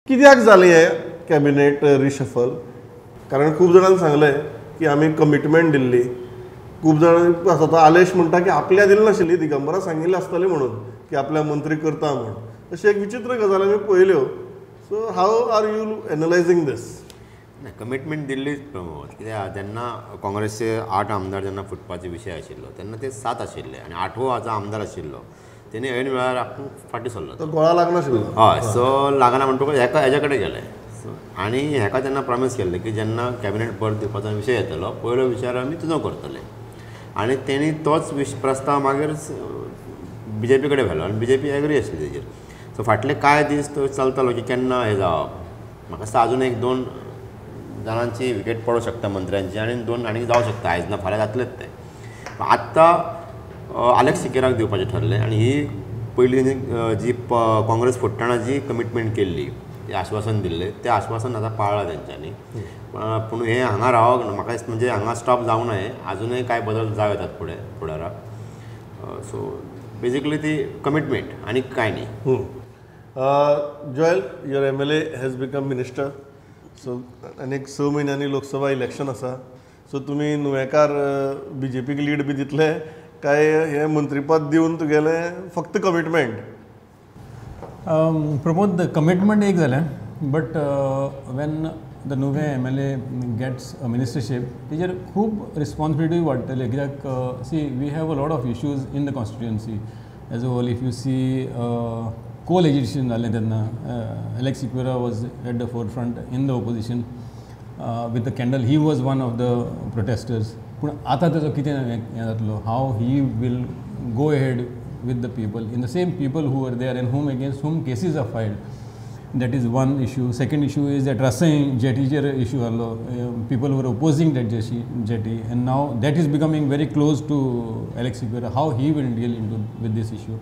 कित्याक जालें हें कॅबिनेट रिशफल? कारण खूब जाणांनी सांगलें की आमी कमिटमेंट दिल्ली. खूब जाणां आसा तो आलेश म्हणटा की आपल्या दिली नाशिल्ली, दिगंबरा सांगिल्लें आसतलें म्हणून की आपल्या मंत्री करता म्हणून. अशी एक विचित्र गजाल आमी पळयल्यो. So how are you analysing this? Commitment दिल्लीच प्रमोद. कित्याक जेन्ना काँग्रेसचे 8 आमदार जेन्ना फुटपाचो विशय आशिल्लो तेन्ना ते 7 आशिल्ले आनी 8वो हाजो आमदार आशिल्लो तेणी ऐन वेळार आपूण फाटीं सरलो. तो गोळा लागनाशिल्लो. हय. सो लागना म्हणटकूच हेजे कडेन गेले आनी हेका जेन्ना प्रॉमीस केल्लें की जेन्ना कॅबिनेट परत दिवपाचो विशय येतलो पयलो विचार आमी तुजो करतले आनी तेणी तोच प्रस्ताव मागीर BJP कडेन व्हेलो आनी BJP एग्री आसली तेजेर. सो फाटले कांय दीस तो चलतालो की केन्ना हें जावप. म्हाका दिसता अजून 1-2 जाणांची विकेट पडूंक शकता मंत्र्यांची आनी 2 आनी जावं शकता. आयज ना फाल्यां जातलेच ते. आत्तां आलेक्स सिकेराक दिवपाचें ठरलें आनी ही पयली जी काँग्रेस फोडटना जी कमिटमेंट केल्ली तें आश्वासन दिल्लें तें आश्वासन आतां पाळलां तेंच्यांनी. पूण हें हांगा रावप म्हाका दिसता म्हणजे हांगा स्टॉप जावं नये. आजुनूय कांय बदल जावं येतात फुडाराक. सो बेजिकली ती कमिटमेंट आनी कांय न्ही. Joel, your MLA has become minister. So आनीक 6 म्हयन्यांनी लोकसभा इलेक्शन आसा. सो तुमी नुवेंकार BJPक लीड बी दितले काय हें मंत्रीपद दिवन तुगेलें फक्त कमिटमेंट? प्रमोद, द कमिटमेंट एक जालें बट वेन द नुवे MLA गेट्स अ मिनिस्टरशीप तेजेर खूब रिस्पॉन्सिबिलिटी वाडटले. कित्याक see we have a lot of issues in the constituency as a whole. If you see co legislation जालें तेन्ना Alex Sikora was at the forefront in the opposition with the candle. He was one of the protesters. पूण आतां ताजो कितें हें जातलो? How he will go ahead with the people, in the same people who were there and against whom cases are filed. That is one issue. Second issue is that Rasai jetty issue. People were opposing that jetty and now that is becoming very close to Alex Sikora. How he will deal with this issue.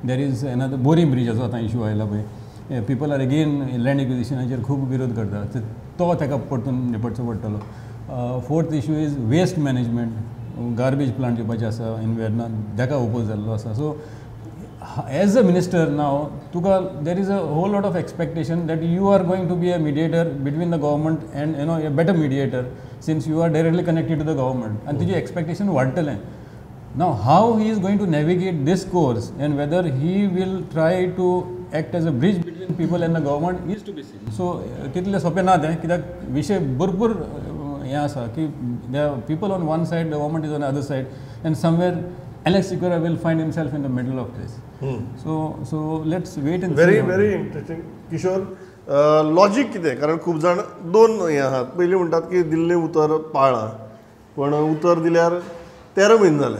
There is another Boring Bridge as a issue आयला पळय. People are again land acquisition खूब विरोध करतात. तो ताका परतून निपटचो पडटलो. Fourth issue is waste management. Garbage plant दिवपाचें आसा इन वेर्ना, ताका ओपोज जाल्लो आसा. So as a minister now तुका there is a whole lot of expectation that you are going to be a mediator between the government and a better mediator since you are directly connected to the government आनी तुजी expectation वाडटलें. Now how he is going to navigate this course and whether he will try to act as a bridge between people and the government is to be seen. So तितलें सोंपें ना तें, कित्याक विशय भरपूर हें आसा की the people on one said, the government is on other said end somewhere Alex Sikora will find himself in the middle of this. So let's wait and see. Very interesting. Kishore, logic कितें? कारण खूब जाण 2 हें आहात. पयलीं म्हणटात की दिल्लें उतर पाळ्ळां, पण उतर दिल्यार 13 म्हयने जाले.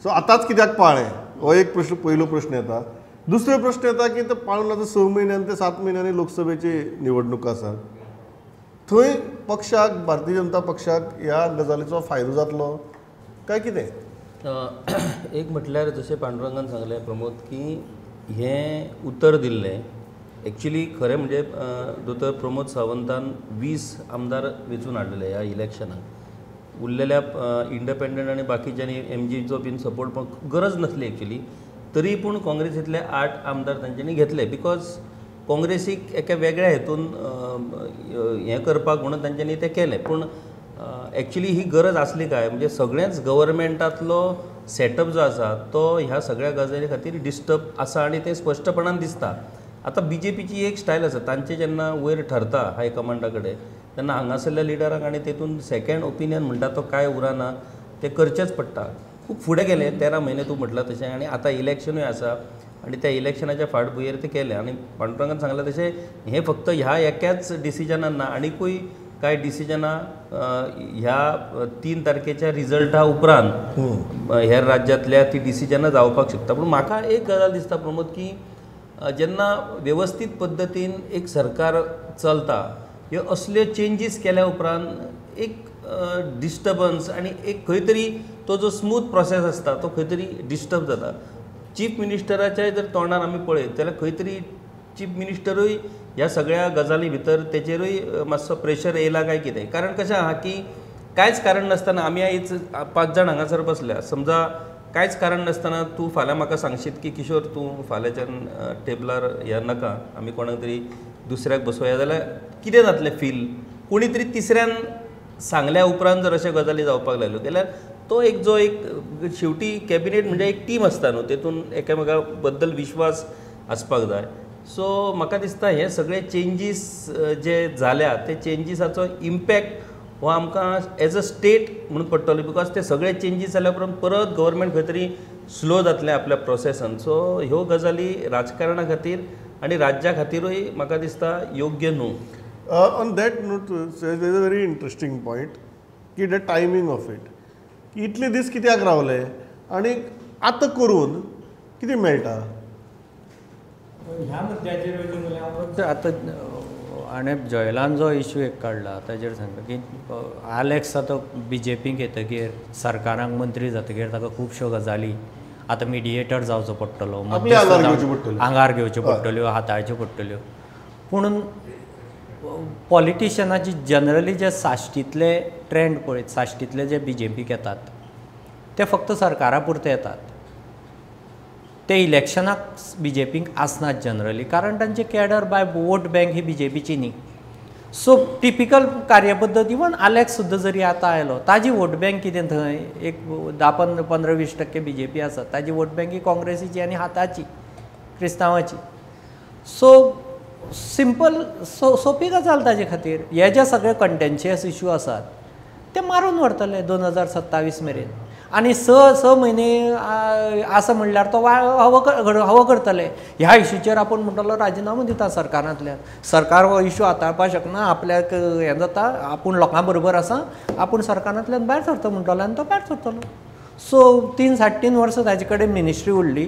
सो आतांच कित्याक पाळ्ळें? हो एक प्रश्न, पयलो प्रश्न येता. दुसरो प्रश्न येता की ते पाळून आतां 6 म्हयन्यांनी ते 7 म्हयन्यांनी लोकसभेची निवडणूक आसा. थंय पक्षाक, भारतीय जनता पक्षाक ह्या गजालीचो फायदो जातलो काय कितें? एक म्हटल्यार जशें पांडुरंगान सांगलें प्रमोद की हें उतर दिल्लें एक्चुली खरें म्हणजे दोतोर प्रमोद सावंतान 20 आमदार वेंचून हाडलेले ह्या इलेक्शनाक. उरलेल्या इंडिपेंडंट आनी बाकीच्यांनी MGचो बीन सपोर्ट गरज नासली एक्चुली. तरी पूण काँग्रेसींतले 8 आमदार तांच्यांनी घेतले बिकॉज काँग्रेसीक एका वेगळ्या हेतून हें करपाक म्हणून तांच्यांनी तें केलें. पूण एक्चुली ही गरज आसली काय? म्हणजे सगळ्याच गव्हर्मेंटांतलो सेटअप जो आसा तो ह्या सगळ्या गजाली खातीर डिस्टर्ब आसा आनी तें स्पश्टपणान दिसता. आतां BJPची एक स्टायल आसा, तांचे जेन्ना वयर ठरता हायकमांडा कडेन तेन्ना हांगासरल्या लिडराक आनी तेतून सेकंड ओपिनियन म्हणटा तो कांय उरना, तें करचेंच पडटा. खूब फुडें गेले 13 म्हयने तूं म्हटलां तशें आनी आतां इलेक्शनूय आसा आनी त्या इलेक्शनाच्या फाटभुंयेर तें केलें. आनी पांडुरंगान सांगलां तशें हें फक्त ह्या एकाच डिसिजनान ना, आनीकूय कांय डिसिजनां ह्या 3 तारखेच्या रिजल्टा उपरांत हेर राज्यांतल्या ती डिसिजनां जावपाक शकता. पूण म्हाका एक गजाल दिसता प्रमोद की जेन्ना वेवस्थीत पद्दतीन एक सरकार चलता ह्यो असल्यो चेंजीस केल्या उपरांत एक डिस्टर्बन्स आनी एक खंय तरी तो जो स्मूथ प्रोसेस आसता तो खंय तरी डिस्टर्ब जाता. चीफ मिनिस्टराच्या जर तोंडार आमी पळयत जाल्यार खंय तरी चीफ मिनिस्टरूय ह्या सगळ्या गजाली भितर तेचेरूय मातसो प्रेशर येयला काय कितें? कारण कशें आहा की कांयच कारण नासतना आमी आयज 5 जाण हांगासर बसल्या. समजा कांयच कारण नासतना तूं फाल्यां म्हाका सांगशीत की किशोर तूं फाल्यांच्यान टेबलार ह्या नाका आमी कोणाक तरी दुसऱ्याक बसोवया जाल्यार कितें जातलें फील कोणी तरी तिसऱ्यान सांगल्या उपरांत जर अशें गजाली जावपाक लागल्यो जाल्यार तो एक जो एक शेवटी कॅबिनेट म्हणजे एक टीम आसता न्हू तेतून एकामेका बद्दल विश्वास आसपाक जाय सो म्हाका दिसता हे सगळे चेंजीस जे जाल्या ते चेंजीसाचो इम्पॅक्ट हो आमकां एज अ स्टेट म्हणून पडटलो बिकॉज ते सगळे चेंजीस जाल्या उपरांत परत गव्हर्मेंट खंय तरी स्लो जातलें आपल्या प्रोसेसान सो ह्यो गजाली राजकारणा खातीर आनी राज्या खातीरूय म्हाका दिसता योग्य न्हू. On that note is a very interesting point की द टायमींग ऑफ इट की इतले दीस कित्याक रावले आनी आतां करून कितें मेळटा. ह्या मुद्द्याचेर वचून हांव आतां हाणें जयलान जो इश्यू एक काडला ताचेर सांगता की आलेक्स आतां BJPक येतकीर सरकाराक मंत्री जातकीर ताका खुबश्यो गजाली आतां मिडिएटर जावचो पडटलो आंगार घेवच्यो पडटल्यो हाताळच्यो पडटल्यो पूण पॉलिटिशनाची जनरली जे साश्टीतले ट्रेंड पळयत साश्टीतले जे BJPक येतात ते फक्त सरकारा पुरते येतात ते इलेक्शनाक BJPक आसनात जनरली कारण तांचे कॅडर बाय वोट बँक ही BJPची न्ही सो टिपिकल कार्यपद्दत इवन आलेक्स सुद्दां जरी आतां आयलो ताजी वोट बँक कितें थंय एक 10-15-20% BJP आसा ताजी वोट बँक ही काँग्रेसीची आनी हाताची क्रिस्तांवाची सो सिंपल सोपी गजाल ताजे खातीर हे जे सगळे कंटेन्शियस इश्यू आसात ते मारून व्हरतले 2027 मेरेन आनी स म्हयने आसा म्हणल्यार तो हवो करतले ह्या इश्यूचेर आपूण म्हणटलो राजिनामो दिता सरकारांतल्यान सरकार हो इश्यू हाताळपाक शकना आपल्याक हें जाता आपूण लोकां बरोबर आसा आपूण सरकारांतल्यान भायर सरता म्हणटलो आनी तो भायर सरतलो सो 3-3.5 वर्सां ताजे कडेन मिनिस्ट्री उरली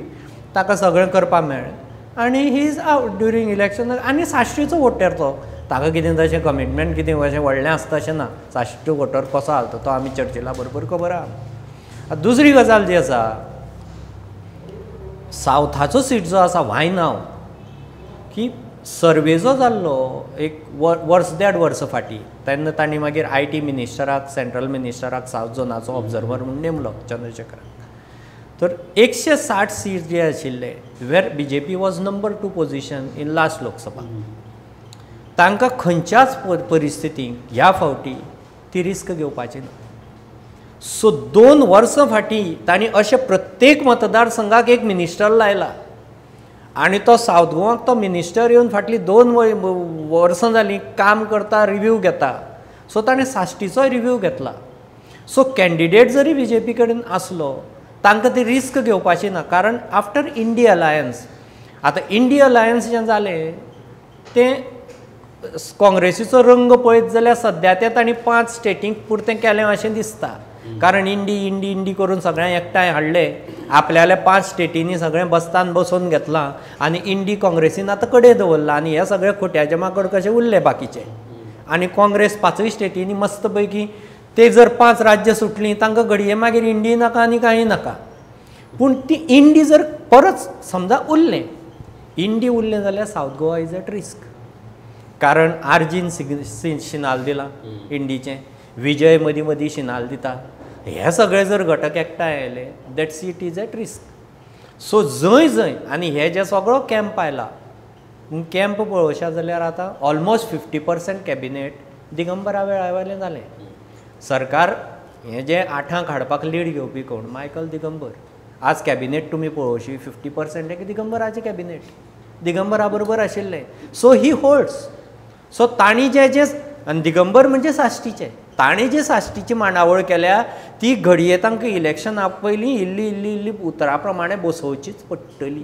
ताका सगळें करपाक मेळ्ळें आनी he is out during election आनी साश्टीचो वोटर तो ताका कितें तशें कमिटमेंट कितें अशें व्हडलें आसता अशें ना साश्टी वोटर कसो आसता तो आमी चर्चिला बरोबर खबर आहा. दुसरी गजाल जी आसा सावथाचो सीट जो आसा वायनाव की सर्वे जो जाल्लो एक वर्स 1.5 वर्सां फाटीं तेन्ना तांणी मागीर IT मिनिस्टराक सेंट्रल मिनिस्टराक सावथ झोनाचो ऑब्जर्वर म्हणून नेमलो चंद्रशेखराक तर 160 सीट जे आशिल्ले वेर BJP was number 2 position in last Lok Sabha तांकां खंयच्याच परिस्थितीक ह्या फावटी ती रिस्क घेवपाची ना सो 2 वर्सां फाटीं तांणी अशें प्रत्येक मतदारसंघाक एक मिनिस्टर लायला आनी तो सावथ गोवाक तो मिनिस्टर येवन फाटलीं 2 वर्सां जालीं काम करता रिव्यू घेता सो ताणें साश्टीचोय रिव्यू घेतला सो कॅन्डिडेट जरी BJP कडेन आसलो तांकां ती रिस्क घेवपाची ना कारण आफ्टर इंडिया अलायन्स आतां इंडिया अलायन्स जें जालें तें काँग्रेसीचो रंग पळयत जाल्यार सद्या ते तांणी 5 स्टेटींक पुरतें केलें अशें दिसता कारण इंडी करून सगळ्यांक एकठांय हाडले आपल्याल्या 5 स्टेटींनी सगळें बसतान बसोवन घेतलां आनी इंडी काँग्रेसीन आतां कडेन दवरला आनी हे सगळे खोट्याचे माकड कशे उरले बाकीचे आनी काँग्रेस 5 स्टेटींनी मस्त पैकी ते जर 5 राज्य सुटलीं तांकां घडये मागीर इंडी नाका आनी कांय नाका पूण ती इंडी जर परत समजा उरलें इंडी उरलें जाल्यार south Goa is at risk कारण आर्जीन शिनाल दिला इंडीचें विजय मदीं मदीं शिनाल दिता हे सगळे जर घटक एकठांय आयले that seat is at risk so जंय आनी हे जे सगळो कॅम्प आयला कॅम्प पळोवशा जाल्यार आतां ऑलमोस्ट 50% कॅबिनेट दिगंबरा वेळावयलें जालें सरकार हें जे 8 हाडपाक लीड घेवपी कोण मायकल दिगंबर आज कॅबिनेट तुमी पळोवशी 50% एक दिगंबराचें कॅबिनेट दिगंबरा बरोबर आशिल्लें सो ही होल्ड्स सो तांणी जे आनी दिगंबर म्हणजे साश्टीचे ताणें जी साश्टीची मांडावळ केल्या ती घडये तांकां इलेक्शना पयलीं इल्ली उतरा प्रमाणे बसोवचीच पडटली.